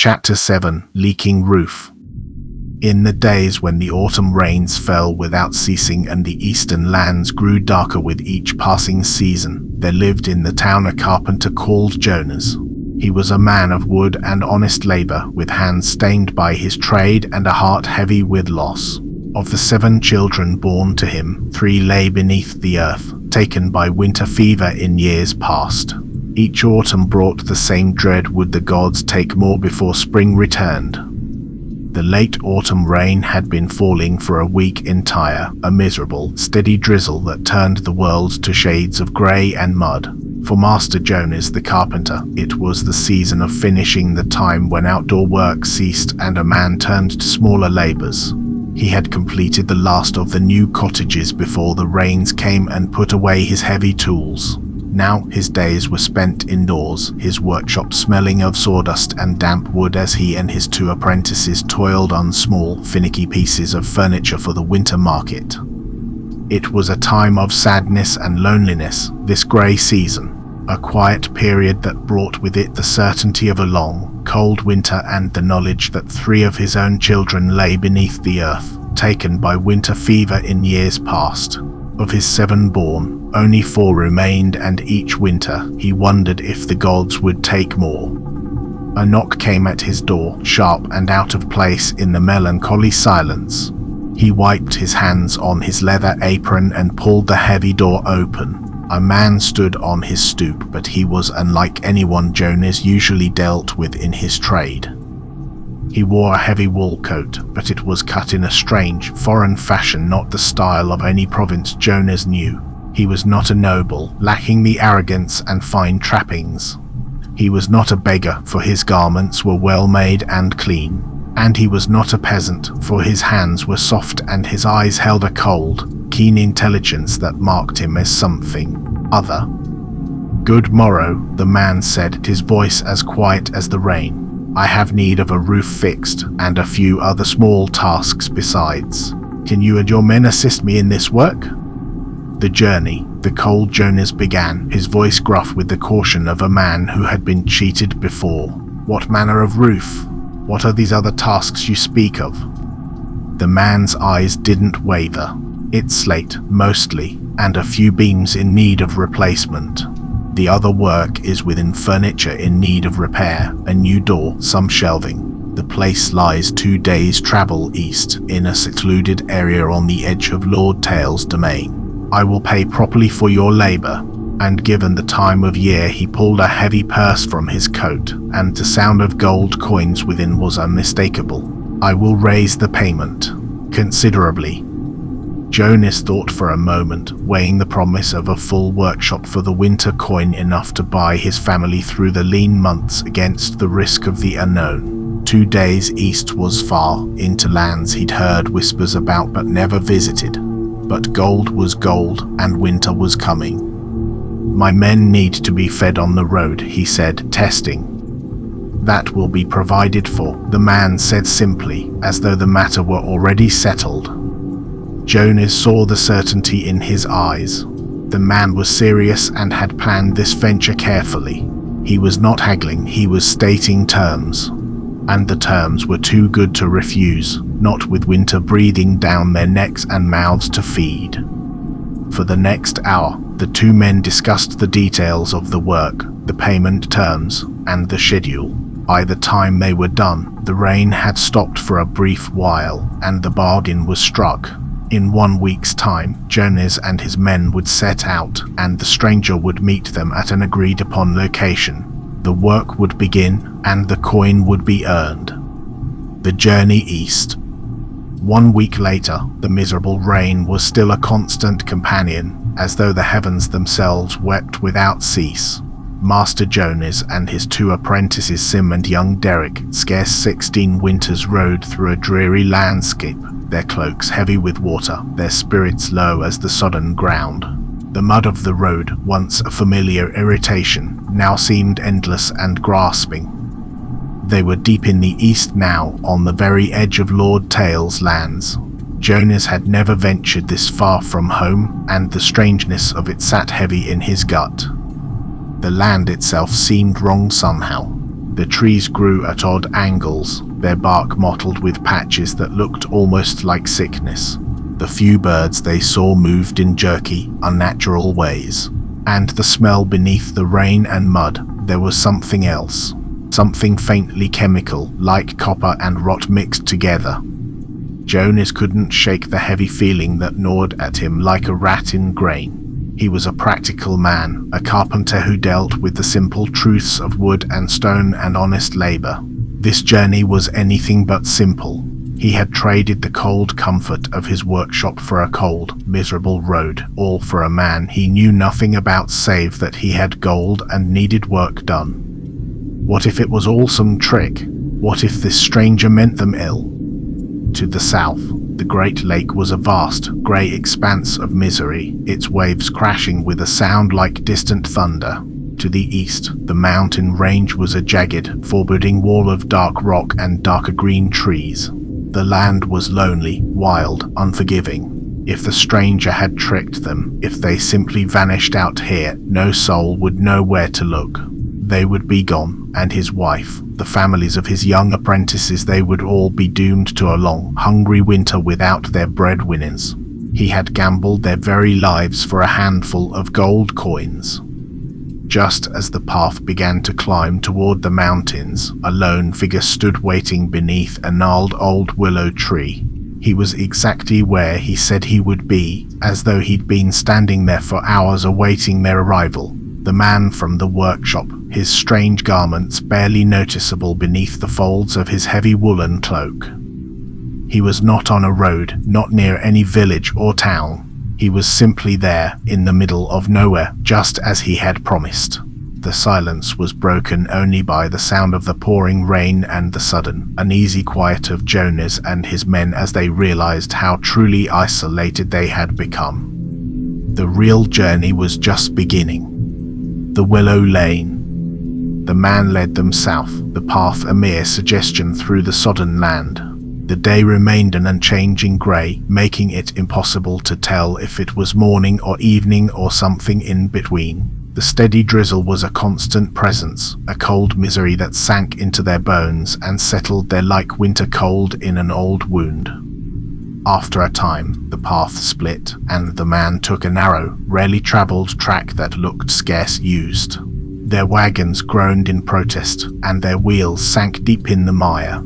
Chapter 7: Leaking Roof. In the days when the autumn rains fell without ceasing and the eastern lands grew darker with each passing season, there lived in the town a carpenter called Jonas. He was a man of wood and honest labor, with hands stained by his trade and a heart heavy with loss. Of the 7 children born to him, 3 lay beneath the earth, taken by winter fever in years past. Each autumn brought the same dread: would the gods take more before spring returned? The late autumn rain had been falling for a week entire, a miserable, steady drizzle that turned the world to shades of grey and mud. For Master Jonas the carpenter, it was the season of finishing, the time when outdoor work ceased and a man turned to smaller labours. He had completed the last of the new cottages before the rains came and put away his heavy tools. Now his days were spent indoors, his workshop smelling of sawdust and damp wood as he and his 2 apprentices toiled on small, finicky pieces of furniture for the winter market. It was a time of sadness and loneliness, this grey season, a quiet period that brought with it the certainty of a long, cold winter and the knowledge that 3 of his own children lay beneath the earth, taken by winter fever in years past. Of his 7 born, only 4 remained, and each winter he wondered if the gods would take more. A knock came at his door, sharp and out of place in the melancholy silence. He wiped his hands on his leather apron and pulled the heavy door open. A man stood on his stoop, but he was unlike anyone Jonas usually dealt with in his trade. He wore a heavy wool coat, but it was cut in a strange, foreign fashion, not the style of any province Jonas knew. He was not a noble, lacking the arrogance and fine trappings. He was not a beggar, for his garments were well made and clean. And he was not a peasant, for his hands were soft and his eyes held a cold, keen intelligence that marked him as something other. "Good morrow," the man said, his voice as quiet as the rain. "I have need of a roof fixed, and a few other small tasks besides. Can you and your men assist me in this work?" "The journey," the cold Jonas began, his voice gruff with the caution of a man who had been cheated before. "What manner of roof? What are these other tasks you speak of?" The man's eyes didn't waver. "It's slate, mostly, and a few beams in need of replacement. The other work is within furniture in need of repair, a new door, some shelving. The place lies 2 days' travel east, in a secluded area on the edge of Lord Tail's domain. I will pay properly for your labor." And given the time of year, he pulled a heavy purse from his coat, and the sound of gold coins within was unmistakable. "I will raise the payment considerably." Jonas thought for a moment, weighing the promise of a full workshop for the winter, coin enough to buy his family through the lean months against the risk of the unknown. 2 days east was far, into lands he'd heard whispers about but never visited. But gold was gold, and winter was coming. "My men need to be fed on the road," he said, testing. "That will be provided for," the man said simply, as though the matter were already settled. Jonas saw the certainty in his eyes. The man was serious and had planned this venture carefully. He was not haggling, he was stating terms. And the terms were too good to refuse, not with winter breathing down their necks and mouths to feed. For the next hour, the 2 men discussed the details of the work, the payment terms, and the schedule. By the time they were done, the rain had stopped for a brief while, and the bargain was struck. In 1 week's time, Jonas and his men would set out, and the stranger would meet them at an agreed-upon location. The work would begin, and the coin would be earned. The journey east. 1 week later, the miserable rain was still a constant companion, as though the heavens themselves wept without cease. Master Jonas and his 2 apprentices, Sim and young Derek, scarce 16 winters rode through a dreary landscape, their cloaks heavy with water, their spirits low as the sodden ground. The mud of the road, once a familiar irritation, now seemed endless and grasping. They were deep in the east now, on the very edge of Lord Tail's lands. Jonas had never ventured this far from home, and the strangeness of it sat heavy in his gut. The land itself seemed wrong somehow. The trees grew at odd angles, their bark mottled with patches that looked almost like sickness. The few birds they saw moved in jerky, unnatural ways. And the smell beneath the rain and mud, there was something else. Something faintly chemical, like copper and rot mixed together. Jonas couldn't shake the heavy feeling that gnawed at him like a rat in grain. He was a practical man, a carpenter who dealt with the simple truths of wood and stone and honest labor. This journey was anything but simple. He had traded the cold comfort of his workshop for a cold, miserable road, all for a man he knew nothing about save that he had gold and needed work done. What if it was all some trick? What if this stranger meant them ill? To the south, the Great Lake was a vast, grey expanse of misery, its waves crashing with a sound like distant thunder. To the east, the mountain range was a jagged, forbidding wall of dark rock and darker green trees. The land was lonely, wild, unforgiving. If the stranger had tricked them, if they simply vanished out here, no soul would know where to look. They would be gone, and his wife, the families of his young apprentices, they would all be doomed to a long, hungry winter without their breadwinners. He had gambled their very lives for a handful of gold coins. Just as the path began to climb toward the mountains, a lone figure stood waiting beneath a gnarled old willow tree. He was exactly where he said he would be, as though he'd been standing there for hours awaiting their arrival. The man from the workshop, his strange garments barely noticeable beneath the folds of his heavy woolen cloak. He was not on a road, not near any village or town. He was simply there, in the middle of nowhere, just as he had promised. The silence was broken only by the sound of the pouring rain and the sudden, uneasy quiet of Jonas and his men as they realized how truly isolated they had become. The real journey was just beginning. The Willow Lane. The man led them south, the path a mere suggestion through the sodden land. The day remained an unchanging grey, making it impossible to tell if it was morning or evening or something in between. The steady drizzle was a constant presence, a cold misery that sank into their bones and settled there like winter cold in an old wound. After a time, the path split, and the man took a narrow, rarely travelled track that looked scarce used. Their wagons groaned in protest, and their wheels sank deep in the mire.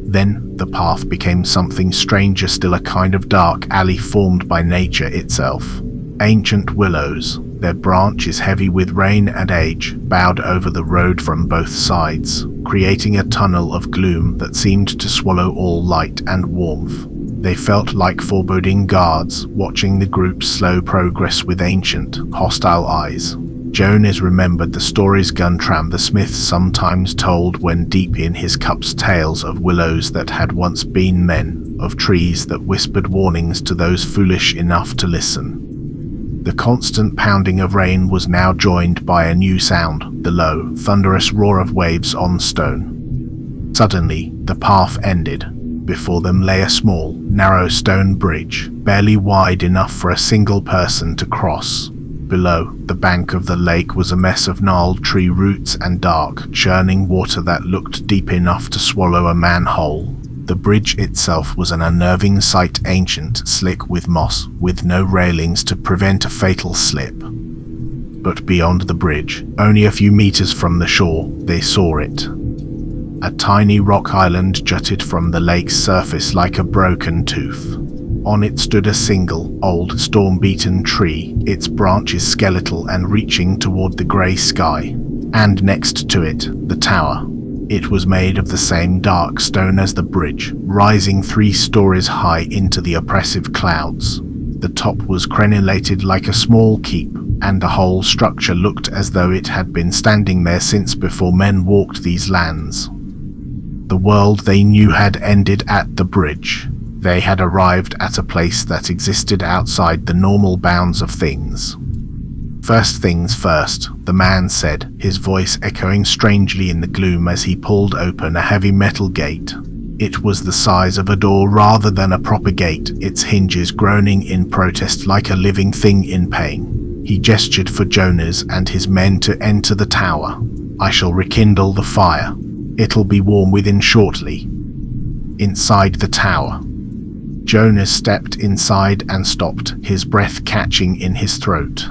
Then the path became something stranger still, a kind of dark alley formed by nature itself. Ancient willows, their branches heavy with rain and age, bowed over the road from both sides, creating a tunnel of gloom that seemed to swallow all light and warmth. They felt like foreboding guards, watching the group's slow progress with ancient, hostile eyes. Jonas remembered the stories Guntram the Smith sometimes told when deep in his cups tales of willows that had once been men, of trees that whispered warnings to those foolish enough to listen. The constant pounding of rain was now joined by a new sound, the low, thunderous roar of waves on stone. Suddenly, the path ended. Before them lay a small, narrow stone bridge, barely wide enough for a single person to cross. Below, the bank of the lake was a mess of gnarled tree roots and dark, churning water that looked deep enough to swallow a man whole. The bridge itself was an unnerving sight, ancient, slick with moss, with no railings to prevent a fatal slip. But beyond the bridge, only a few meters from the shore, they saw it. A tiny rock island jutted from the lake's surface like a broken tooth. On it stood a single, old, storm-beaten tree, its branches skeletal and reaching toward the grey sky. And next to it, the tower. It was made of the same dark stone as the bridge, rising 3 stories high into the oppressive clouds. The top was crenellated like a small keep, and the whole structure looked as though it had been standing there since before men walked these lands. The world they knew had ended at the bridge. They had arrived at a place that existed outside the normal bounds of things. First things first, the man said, his voice echoing strangely in the gloom as he pulled open a heavy metal gate. It was the size of a door rather than a proper gate, its hinges groaning in protest like a living thing in pain. He gestured for Jonas and his men to enter the tower. I shall rekindle the fire. It'll be warm within shortly." Inside the tower, Jonas stepped inside and stopped, his breath catching in his throat.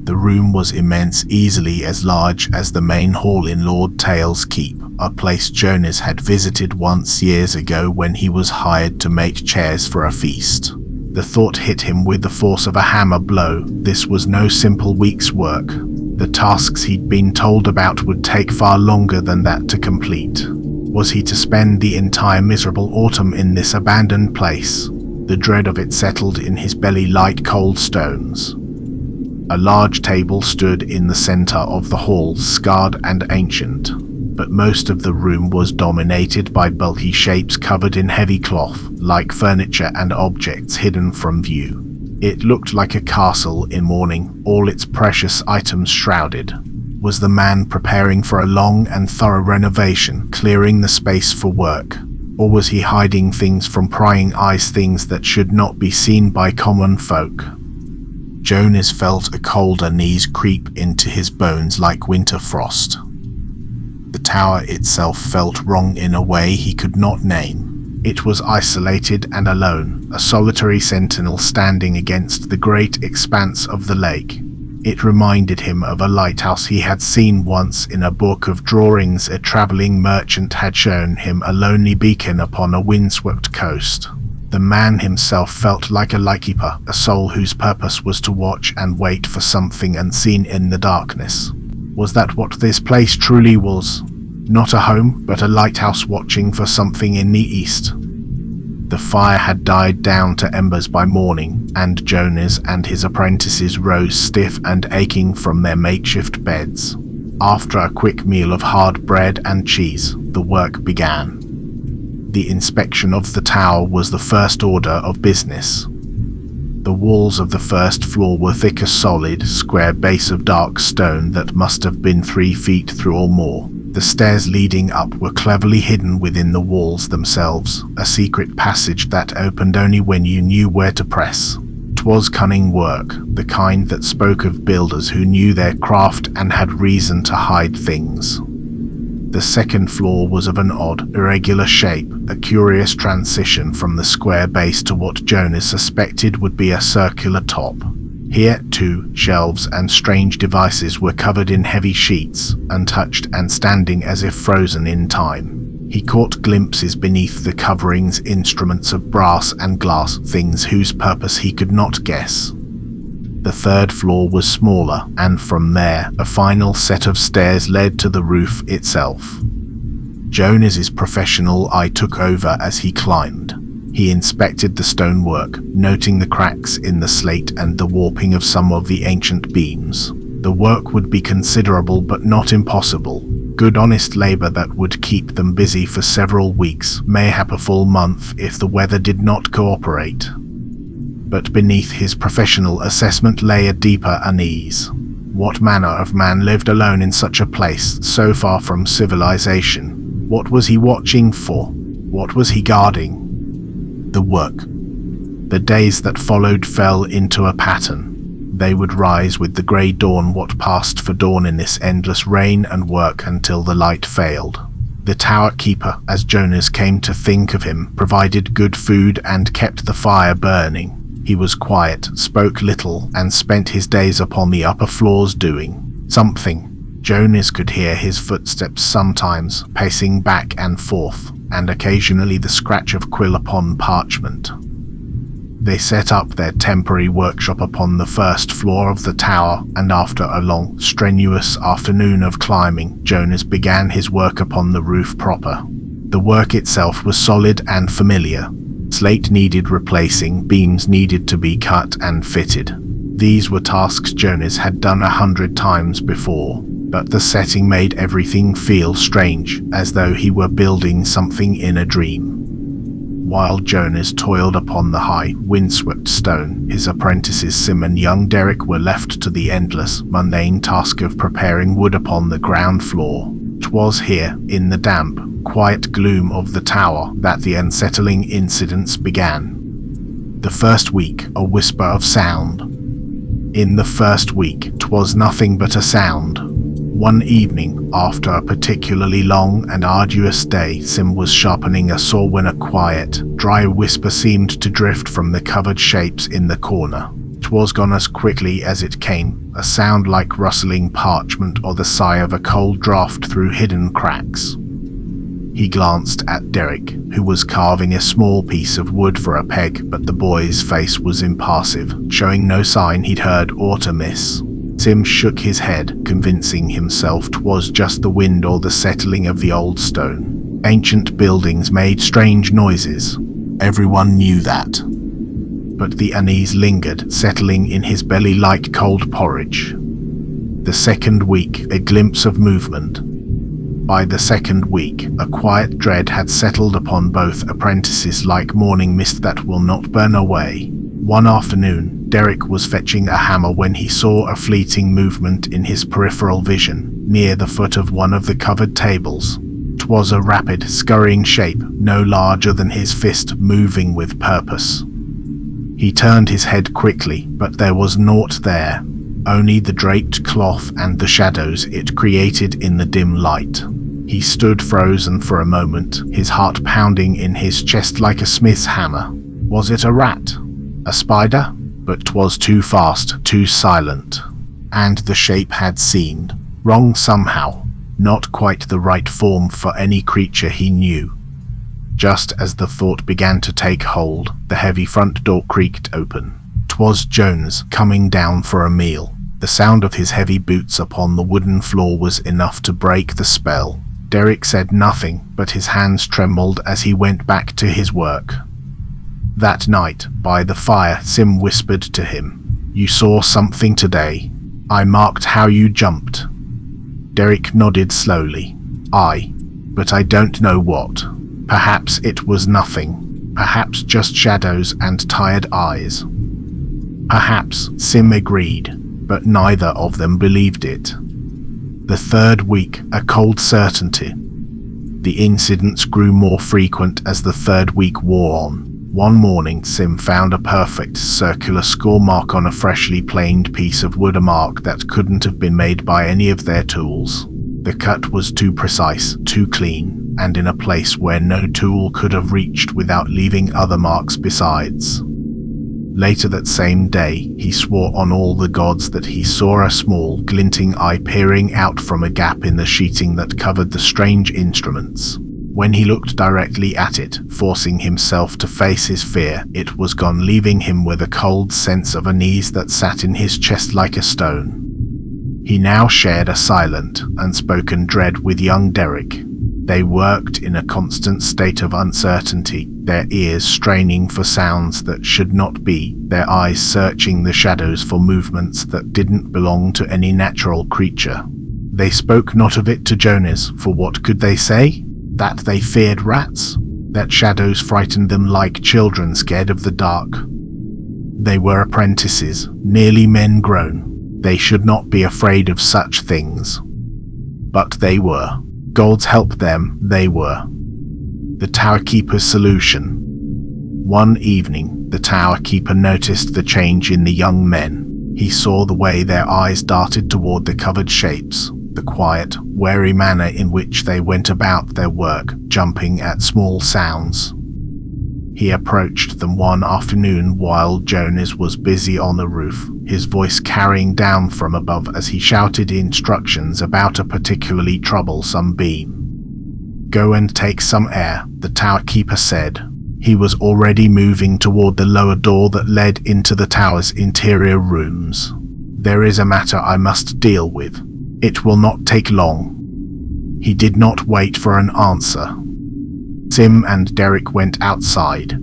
The room was immense, easily as large as the main hall in Lord Tale's keep, a place Jonas had visited once years ago when he was hired to make chairs for a feast. The thought hit him with the force of a hammer blow. This was no simple week's work. The tasks he'd been told about would take far longer than that to complete. Was he to spend the entire miserable autumn in this abandoned place? The dread of it settled in his belly like cold stones. A large table stood in the center of the hall, scarred and ancient, but most of the room was dominated by bulky shapes covered in heavy cloth, like furniture and objects hidden from view. It looked like a castle in mourning, all its precious items shrouded. Was the man preparing for a long and thorough renovation, clearing the space for work? Or was he hiding things from prying eyes, things that should not be seen by common folk? Jonas felt a cold unease creep into his bones like winter frost. The tower itself felt wrong in a way he could not name. It was isolated and alone, a solitary sentinel standing against the great expanse of the lake. It reminded him of a lighthouse he had seen once in a book of drawings. A traveling merchant had shown him a lonely beacon upon a windswept coast. The man himself felt like a lightkeeper, a soul whose purpose was to watch and wait for something unseen in the darkness. Was that what this place truly was? Not a home, but a lighthouse watching for something in the east. The fire had died down to embers by morning, and Jonas and his apprentices rose stiff and aching from their makeshift beds. After a quick meal of hard bread and cheese, the work began. The inspection of the tower was the first order of business. The walls of the first floor were thick, a solid, square base of dark stone that must have been 3 feet through or more. The stairs leading up were cleverly hidden within the walls themselves, a secret passage that opened only when you knew where to press. 'Twas cunning work, the kind that spoke of builders who knew their craft and had reason to hide things. The second floor was of an odd, irregular shape, a curious transition from the square base to what Jonas suspected would be a circular top. Here, too, shelves and strange devices were covered in heavy sheets, untouched and standing as if frozen in time. He caught glimpses beneath the coverings, instruments of brass and glass, things whose purpose he could not guess. The third floor was smaller, and from there, a final set of stairs led to the roof itself. Jonas's professional eye took over as he climbed. He inspected the stonework, noting the cracks in the slate and the warping of some of the ancient beams. The work would be considerable but not impossible. Good honest labor that would keep them busy for several weeks, mayhap a full month if the weather did not cooperate. But beneath his professional assessment lay a deeper unease. What manner of man lived alone in such a place, so far from civilization? What was he watching for? What was he guarding? The work. The days that followed fell into a pattern. They would rise with the grey dawn, what passed for dawn in this endless rain, and work until the light failed. The tower keeper, as Jonas came to think of him, provided good food and kept the fire burning. He was quiet, spoke little, and spent his days upon the upper floors doing something. Jonas could hear his footsteps sometimes, pacing back and forth, and occasionally the scratch of quill upon parchment. They set up their temporary workshop upon the first floor of the tower, and after a long, strenuous afternoon of climbing, Jonas began his work upon the roof proper. The work itself was solid and familiar. Slate needed replacing, beams needed to be cut and fitted. These were tasks Jonas had done 100 times before, but the setting made everything feel strange, as though he were building something in a dream. While Jonas toiled upon the high, windswept stone, his apprentices Sim and young Derek were left to the endless, mundane task of preparing wood upon the ground floor. 'Twas here, in the damp, quiet gloom of the tower, that the unsettling incidents began. The first week, a whisper of sound. In the first week, 'twas nothing but a sound. One evening, after a particularly long and arduous day, Sim was sharpening a saw when a quiet, dry whisper seemed to drift from the covered shapes in the corner. It was gone as quickly as it came, a sound like rustling parchment or the sigh of a cold draft through hidden cracks. He glanced at Derek, who was carving a small piece of wood for a peg, but the boy's face was impassive, showing no sign he'd heard aught amiss. Sim shook his head, convincing himself 'twas just the wind or the settling of the old stone. Ancient buildings made strange noises. Everyone knew that. But the unease lingered, settling in his belly like cold porridge. The second week, a glimpse of movement. By the second week, a quiet dread had settled upon both apprentices like morning mist that will not burn away. One afternoon, Derek was fetching a hammer when he saw a fleeting movement in his peripheral vision, near the foot of one of the covered tables. 'Twas a rapid, scurrying shape, no larger than his fist, moving with purpose. He turned his head quickly, but there was naught there, only the draped cloth and the shadows it created in the dim light. He stood frozen for a moment, his heart pounding in his chest like a smith's hammer. Was it a rat? A spider? But 'twas too fast, too silent. And the shape had seemed wrong somehow, not quite the right form for any creature he knew. Just as the thought began to take hold, the heavy front door creaked open. 'Twas Jonas, coming down for a meal. The sound of his heavy boots upon the wooden floor was enough to break the spell. Derek said nothing, but his hands trembled as he went back to his work. That night, by the fire, Sim whispered to him, "You saw something today. I marked how you jumped." Derek nodded slowly. "Aye, but I don't know what. Perhaps it was nothing. Perhaps just shadows and tired eyes." "Perhaps," Sim agreed, but neither of them believed it. The third week, a cold certainty. The incidents grew more frequent as the third week wore on. One morning, Sim found a perfect circular score mark on a freshly planed piece of wood, a mark that couldn't have been made by any of their tools. The cut was too precise, too clean, and in a place where no tool could have reached without leaving other marks besides. Later that same day, he swore on all the gods that he saw a small, glinting eye peering out from a gap in the sheeting that covered the strange instruments. When he looked directly at it, forcing himself to face his fear, it was gone, leaving him with a cold sense of unease that sat in his chest like a stone. He now shared a silent, unspoken dread with young Derek. They worked in a constant state of uncertainty, their ears straining for sounds that should not be, their eyes searching the shadows for movements that didn't belong to any natural creature. They spoke not of it to Jonas, for what could they say? That they feared rats? That shadows frightened them like children scared of the dark? They were apprentices, nearly men grown. They should not be afraid of such things. But they were. Gods help them, they were. The Tower Keeper's solution. One evening, the Tower Keeper noticed the change in the young men. He saw the way their eyes darted toward the covered shapes, the quiet, wary manner in which they went about their work, jumping at small sounds. He approached them one afternoon while Jonas was busy on the roof, his voice carrying down from above as he shouted instructions about a particularly troublesome beam. "Go and take some air," the Tower Keeper said. He was already moving toward the lower door that led into the tower's interior rooms. "There is a matter I must deal with. It will not take long." He did not wait for an answer. Sim and Derek went outside.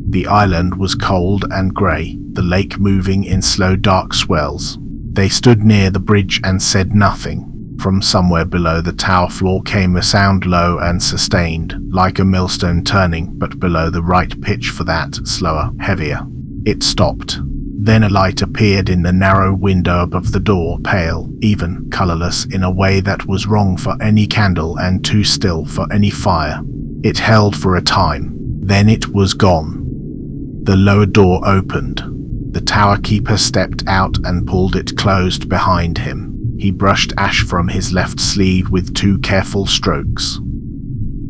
The island was cold and grey, the lake moving in slow dark swells. They stood near the bridge and said nothing. From somewhere below the tower floor came a sound, low and sustained, like a millstone turning, but below the right pitch for that, slower, heavier. It stopped. Then a light appeared in the narrow window above the door, pale, even, colourless in a way that was wrong for any candle and too still for any fire. It held for a time, then it was gone. The lower door opened. The Tower Keeper stepped out and pulled it closed behind him. He brushed ash from his left sleeve with 2 careful strokes.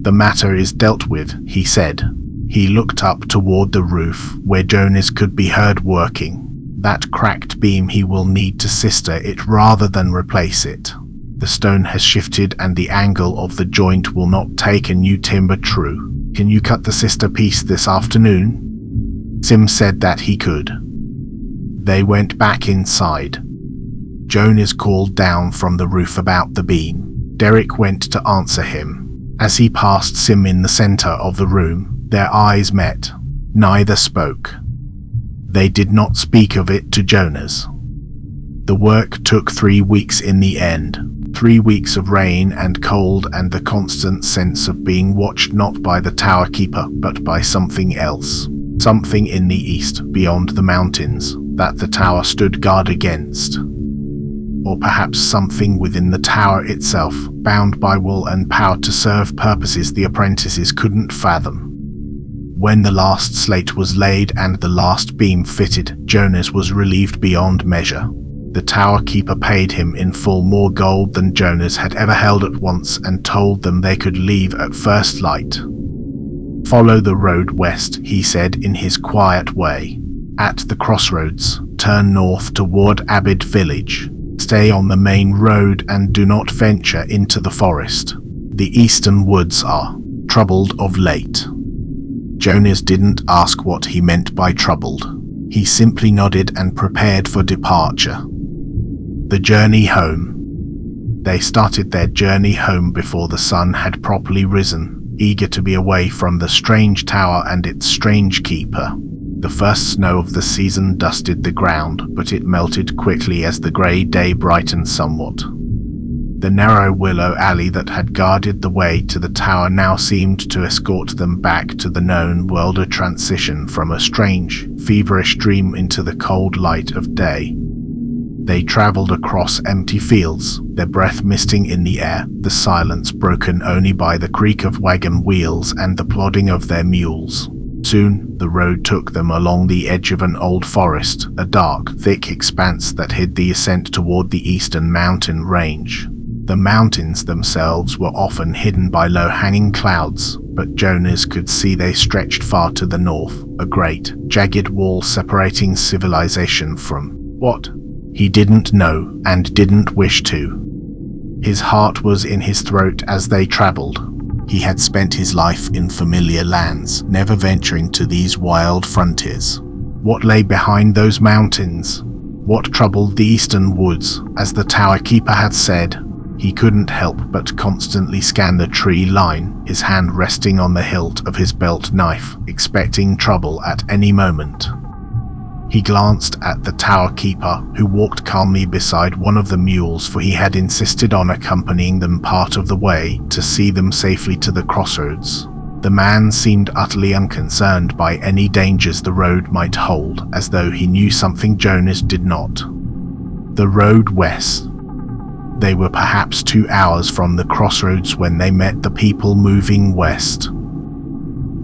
"The matter is dealt with," he said. He looked up toward the roof, where Jonas could be heard working. "That cracked beam, he will need to sister it rather than replace it. The stone has shifted and the angle of the joint will not take a new timber true. Can you cut the sister piece this afternoon?" Sim said that he could. They went back inside. Jonas called down from the roof about the beam. Derek went to answer him. As he passed Sim in the center of the room, their eyes met. Neither spoke. They did not speak of it to Jonas. The work took 3 weeks in the end. 3 weeks of rain and cold and the constant sense of being watched not by the tower keeper but by something else. Something in the east, beyond the mountains, that the tower stood guard against. Or perhaps something within the tower itself, bound by will and power to serve purposes the apprentices couldn't fathom. When the last slate was laid and the last beam fitted, Jonas was relieved beyond measure. The tower keeper paid him in full more gold than Jonas had ever held at once and told them they could leave at first light. "Follow the road west," he said in his quiet way. "At the crossroads, turn north toward Abid village. Stay on the main road and do not venture into the forest. The eastern woods are troubled of late." Jonas didn't ask what he meant by troubled. He simply nodded and prepared for departure. The journey home. They started their journey home before the sun had properly risen, eager to be away from the strange tower and its strange keeper. The first snow of the season dusted the ground, but it melted quickly as the grey day brightened somewhat. The narrow willow alley that had guarded the way to the tower now seemed to escort them back to the known world, a transition from a strange, feverish dream into the cold light of day. They traveled across empty fields, their breath misting in the air, the silence broken only by the creak of wagon wheels and the plodding of their mules. Soon, the road took them along the edge of an old forest, a dark, thick expanse that hid the ascent toward the eastern mountain range. The mountains themselves were often hidden by low-hanging clouds, but Jonas could see they stretched far to the north, a great, jagged wall separating civilization from what? He didn't know and didn't wish to. His heart was in his throat as they traveled. He had spent his life in familiar lands, never venturing to these wild frontiers. What lay behind those mountains? What troubled the eastern woods? As the tower keeper had said, he couldn't help but constantly scan the tree line, his hand resting on the hilt of his belt knife, expecting trouble at any moment. He glanced at the tower keeper, who walked calmly beside one of the mules, for he had insisted on accompanying them part of the way to see them safely to the crossroads. The man seemed utterly unconcerned by any dangers the road might hold, as though he knew something Jonas did not. The road west. They were perhaps 2 hours from the crossroads when they met the people moving west.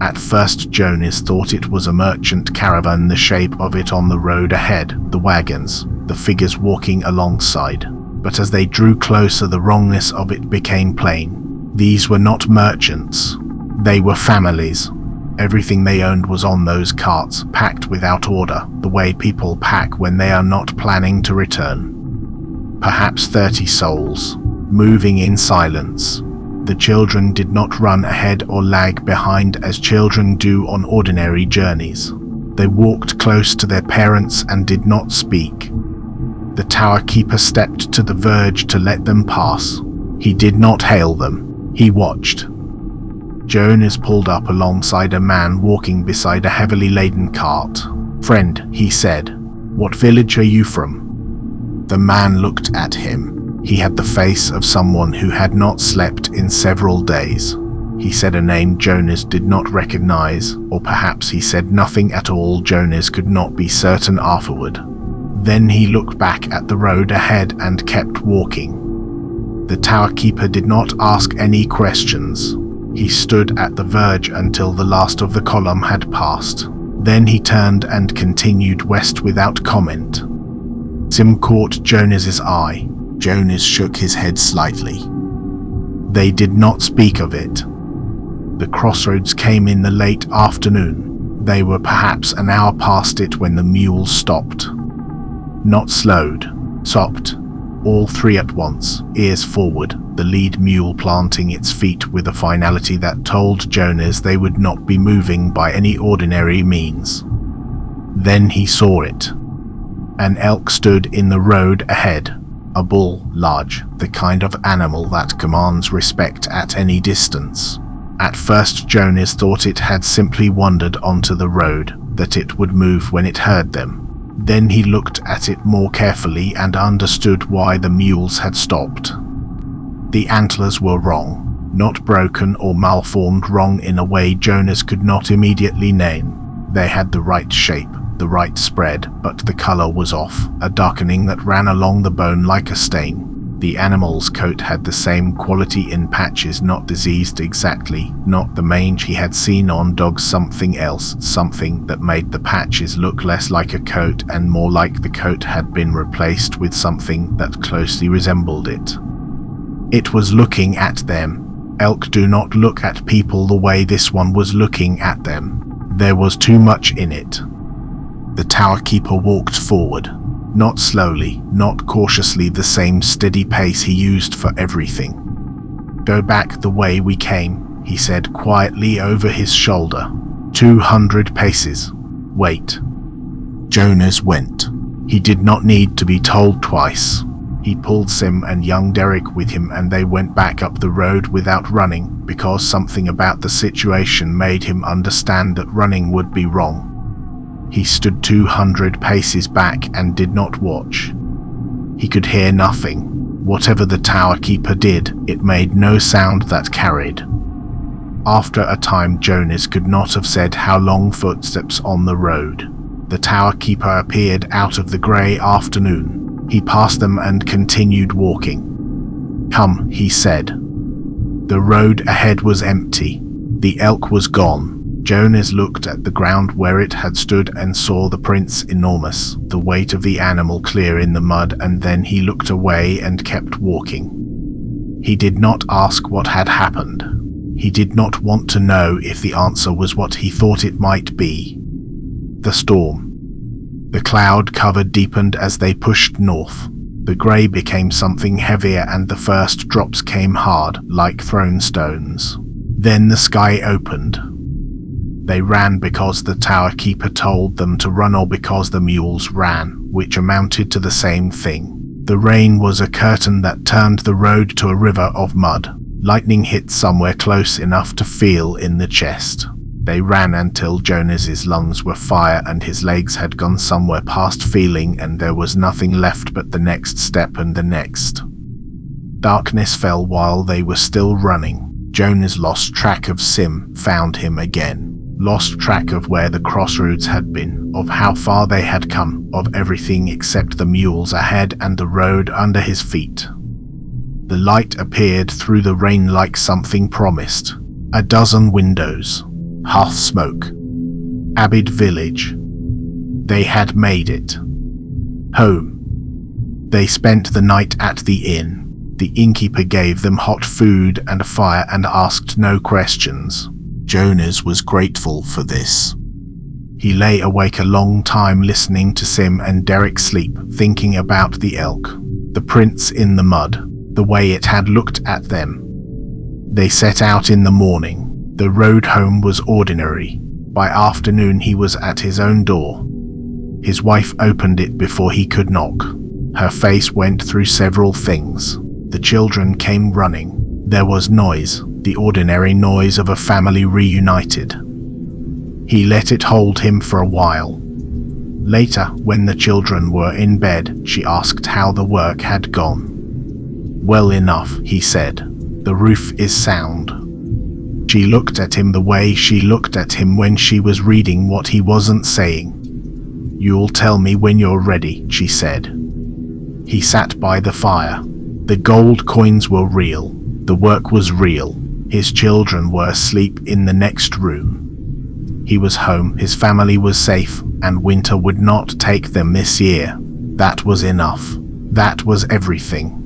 At first Jonas thought it was a merchant caravan, the shape of it on the road ahead, the wagons, the figures walking alongside. But as they drew closer, the wrongness of it became plain. These were not merchants. They were families. Everything they owned was on those carts, packed without order, the way people pack when they are not planning to return. Perhaps 30 souls, moving in silence. The children did not run ahead or lag behind as children do on ordinary journeys. They walked close to their parents and did not speak. The tower keeper stepped to the verge to let them pass. He did not hail them. He watched. Jonas pulled up alongside a man walking beside a heavily laden cart. "Friend," he said, "what village are you from?" The man looked at him. He had the face of someone who had not slept in several days. He said a name Jonas did not recognize, or perhaps he said nothing at all. Jonas could not be certain afterward. Then he looked back at the road ahead and kept walking. The tower keeper did not ask any questions. He stood at the verge until the last of the column had passed. Then he turned and continued west without comment. Sim caught Jonas's eye. Jonas shook his head slightly. They did not speak of it. The crossroads came in the late afternoon. They were perhaps an hour past it when the mules stopped. Not slowed, stopped. All three at once, ears forward, the lead mule planting its feet with a finality that told Jonas they would not be moving by any ordinary means. Then he saw it. An elk stood in the road ahead. A bull, large, the kind of animal that commands respect at any distance. At first Jonas thought it had simply wandered onto the road, that it would move when it heard them. Then he looked at it more carefully and understood why the mules had stopped. The antlers were wrong, not broken or malformed, wrong in a way Jonas could not immediately name. They had the right shape, the right spread, but the color was off, a darkening that ran along the bone like a stain. The animal's coat had the same quality in patches, not diseased exactly, not the mange he had seen on dogs, something else, something that made the patches look less like a coat and more like the coat had been replaced with something that closely resembled it. It was looking at them. Elk do not look at people the way this one was looking at them. There was too much in it. The tower keeper walked forward. Not slowly, not cautiously, the same steady pace he used for everything. "Go back the way we came," he said quietly over his shoulder. 200 paces. Wait. Jonas went. He did not need to be told twice. He pulled Sim and young Derek with him and they went back up the road without running, because something about the situation made him understand that running would be wrong. He stood 200 paces back and did not watch. He could hear nothing. Whatever the tower keeper did, it made no sound that carried. After a time Jonas could not have said how long. Footsteps on the road. The tower keeper appeared out of the grey afternoon. He passed them and continued walking. "Come," he said. The road ahead was empty. The elk was gone. Jonas looked at the ground where it had stood and saw the prints enormous, the weight of the animal clear in the mud, and then he looked away and kept walking. He did not ask what had happened. He did not want to know if the answer was what he thought it might be. The storm. The cloud cover deepened as they pushed north. The grey became something heavier and the first drops came hard, like thrown stones. Then the sky opened. They ran because the tower keeper told them to run, or because the mules ran, which amounted to the same thing. The rain was a curtain that turned the road to a river of mud. Lightning hit somewhere close enough to feel in the chest. They ran until Jonas's lungs were fire and his legs had gone somewhere past feeling, and there was nothing left but the next step and the next. Darkness fell while they were still running. Jonas lost track of Sim, found him again. Lost track of where the crossroads had been, of how far they had come, of everything except the mules ahead and the road under his feet. The light appeared through the rain like something promised. 12 windows. Half smoke. Abid village. They had made it. Home. They spent the night at the inn. The innkeeper gave them hot food and a fire and asked no questions. Jonas was grateful for this. He lay awake a long time listening to Sim and Derek sleep, thinking about the elk, the prints in the mud, the way it had looked at them. They set out in the morning. The road home was ordinary. By afternoon he was at his own door. His wife opened it before he could knock. Her face went through several things. The children came running. There was noise, the ordinary noise of a family reunited. He let it hold him for a while. Later, when the children were in bed, she asked how the work had gone. "Well enough," he said. "The roof is sound." She looked at him the way she looked at him when she was reading what he wasn't saying. "You'll tell me when you're ready," she said. He sat by the fire. The gold coins were real. The work was real. His children were asleep in the next room. He was home, his family was safe, and winter would not take them this year. That was enough. That was everything.